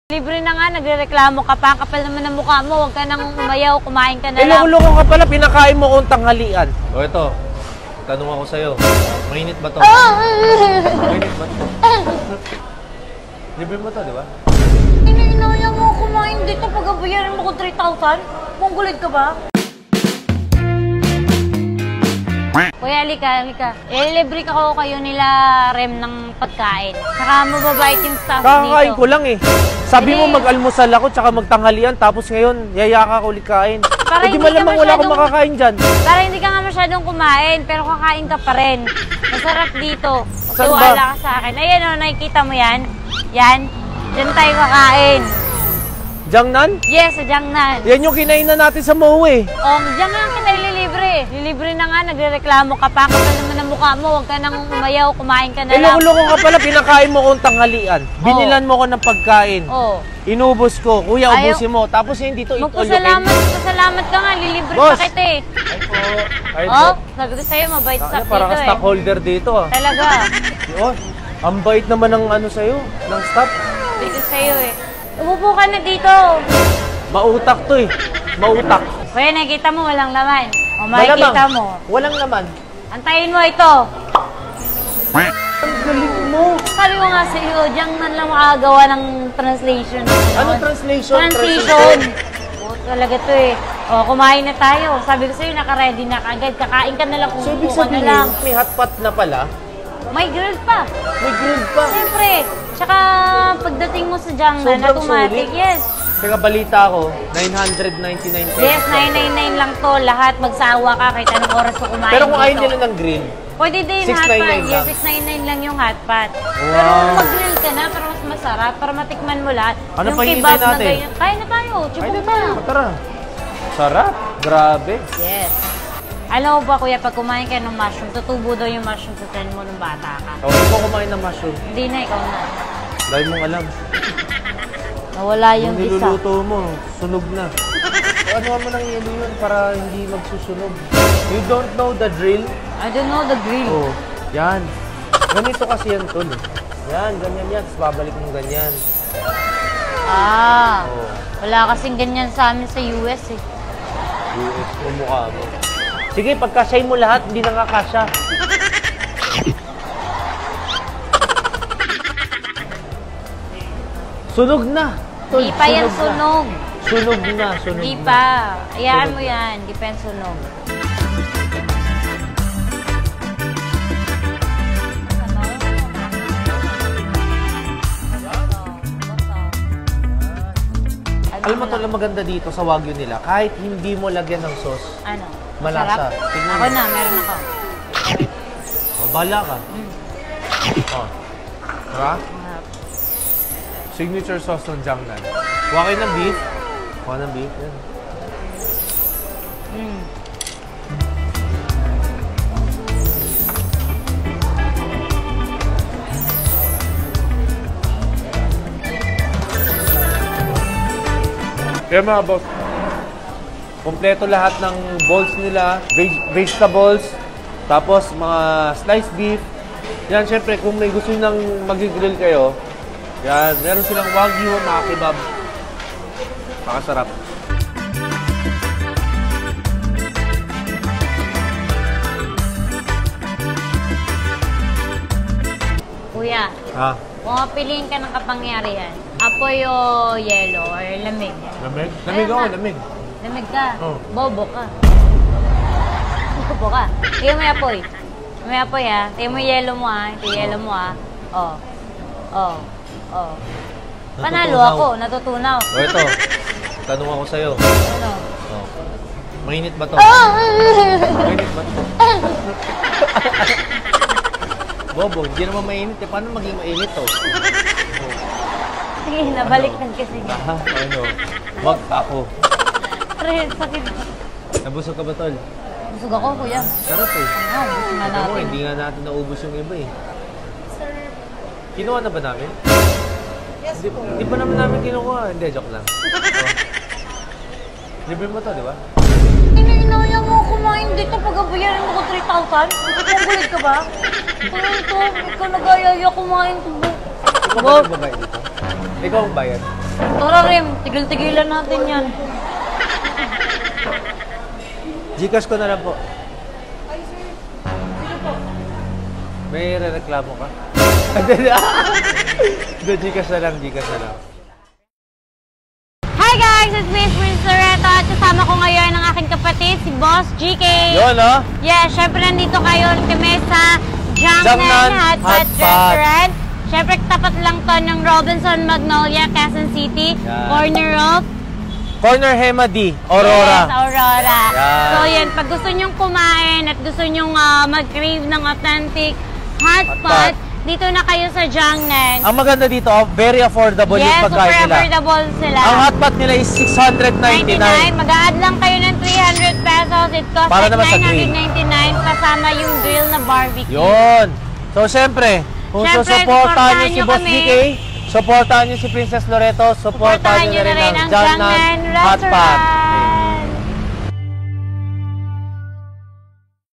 Libre na nga, nagrereklamo ka pa. Kapal naman ng mukha mo, huwag ka nang umayaw, kumain ka na lang. Loko-loko ka pala, pinakain mo kong tanghalian. O ito, tanong ako sa'yo, mainit ba to? Mainit ba to? Libre mo to, di ba? Inaya mo kumain dito pag abayaran mo ko 3,000? Mongolid ka ba? Kuya, halika. Libre ka kayo nila Rem ng pagkain. Saka mababait yung staff dito. Kakakain ko lang eh. Sabi mo mag-almusal ako tsaka magtanghalian tapos ngayon yaya ka ulit kain. Eh di malamang wala akong makakain dyan. Para hindi ka nga masyadong kumain pero kakain ka pa rin. Masarap dito. Saan ba? Tiwala ka sa akin. Ayan o, nakikita mo yan? Yan. Diyan tayo kakain. Jiangnan? Yes, sa Jiangnan. Yan yung kinainan natin sa Moe. Diyan nga kita ililibre. Lilibre na nga, nagrereklamo ka pa. Kapal naman ng mukha mo, huwag ka nang umayaw, kumain ka na lang. Loko-loko ka pala, pinakain mo kong tanghalian. Binilan mo ko ng pagkain. Inubos ko. Kuya, ubusin mo. Tapos hindi to Magpasalamat ka nga, lilibre pa kita eh. Ay po. Sabi ko sa'yo, mabait sa dito Parang stockholder dito ah. Talaga. Yun. Ang bait naman ng ano sa'yo, ng staff. Dito sa'yo eh. Umupo ka na dito. Mautak to eh. Mautak. Kuya, nakikita mo, walang laman. Makikita mo. Walang laman. Antayin mo ito. Ang galing mo. Sabi ko nga sa'yo, Jiangnan lang makagawa ng translation. Ano translation? Translation. Talaga to eh. Kumain na tayo. Sabi ko sa'yo, naka-ready na kagad. Kakain ka na lang, So, ibig umupo ka na sabihin, lang. may hotpot na pala? May grill pa. May grill pa. Siyempre. Tsaka pagdating mo sa Jiangnan, Sobrang automatic. sulit. Yes. Teka, balita ko, 999 pesos. Yes, 999 lang to. Lahat magsawa ka kahit anong oras ko kumain. Pero kung dito. ayaw nila ng grill, Pwede din 699 hot pot. lang. Yes, 699 lang yung hot pot. Wow. Pero mag-grill ka na para mas masarap, para matikman mo lahat. Ano yung pa kebab hinihintay na natin? ganyan. Kaya na tayo, chibog na. Tara. Sarap. Grabe. Yes. Alam mo ba kuya, pag kumain ka ng mushroom, tutubo daw yung mushroom sa tiyan mo nung bata ka. Hindi ko kumain ng mushroom. Hindi na, ikaw na. Dahil mong alam. Nawala yung Yung isa. niluluto mo, sunog na. So, ano mo nang yelo yun para hindi magsusunog? You don't know the drill? I don't know the grill. Oh, yan. Ganito kasi yan, tol. Yan, ganyan yan. Tapos babalik mo ganyan. Oh. Wala kasing ganyan sa amin sa US eh. US mo mukha mo. Sige, pagkasyahin mo lahat, hindi na nga kasya. Sunog na. Tol, Hindi pa yan sunog. Sunog na, sunog Hindi na. pa. Hayaan mo yan. Hindi pa yan sunog. Alam mo tol, ang maganda dito sa Wagyu nila, kahit hindi mo lagyan ng sauce, Ano? malasa. Sarap? Tingnan Ako mo. na, meron ako. Bahala ka. Oh. Diba? Sarap. Signature sauce ng Jiangnan. Kuha kayo ng beef. Kuha ng beef. Yan. Kaya mga boss, kompleto lahat ng bowls nila, vegetables, tapos mga sliced beef. Yan, syempre, kung may gusto nang mag-grill kayo, yan, meron silang Wagyu, mga kebab. Makasarap. Kuya, kung mapiliin ka ng kapangyarihan, apoy o yelo or lamig? Lamig? Lamig ako, lamig. Lamig ka? Oh. Bobo ka. Bobo ka. Tingnan mo yung apoy. May apoy ha. Tingnan mo yung yelo mo ha. Ito yung yelo mo ha. Panalo ako. Natutunaw. O ito, tanong ako sa'yo. Ano? Oh. Mainit ba to? Mainit ba to? Bobo, hindi naman mainit. Paano maging mainit to? Sige, nabaliktad kasi. Ano? Wag ako. Pre, sakit. Nabusog ka ba, tol? Busog ako, kuya. Sarap eh. Ano, gusto nga Ito mo, natin. hindi nga natin naubos yung iba eh. Kinuha na ba namin? Yes, hindi pa naman namin kinukuha. Hindi, joke lang. Oh. Libre mo to, di ba? Inaya mo kumain dito pag abayaran mo ko 3,000? Mongolid ka ba? Ano ito? Ikaw nag-ayaya kumain. Ikaw ba nagbabayad dito? Ikaw ang bayad? Tara, Rem. Tigil-tigilan natin yan. Gcash ko na lang po. May reklamo ka? Hindi, Gcash na lang, Gcash na lang. Hi guys! It's me, Prince Loreto. At kasama ko ngayon ang aking kapatid, si Boss GK. Yun, no? Yeah, syempre nandito kayo kami sa Jiangnan Hot Pot Restaurant. Syempre tapat lang to ng Robinson Magnolia, Quezon City. Yan. Corner of Corner Hema D, Aurora. Yes, Aurora. Yan. So yan, pag gusto nyong kumain at gusto nyong mag-crave ng authentic hot Hot pot, pot. dito na kayo sa Jiangnan. Ang maganda dito, very affordable Yes, yung super pagkain nila. affordable sila. Ang hot pot nila is 699. 99. Mag-a-add lang kayo ng 300 pesos. It costs Para like naman sa grill. 999 kasama yung grill na barbecue. Yun. So, syempre, kung Syempre, susuportahan nyo si supportahan Boss nyo DK, supportahan nyo si Princess Loreto, supportahan nyo na rin ang Jiangnan Jiangnan Hot Pot.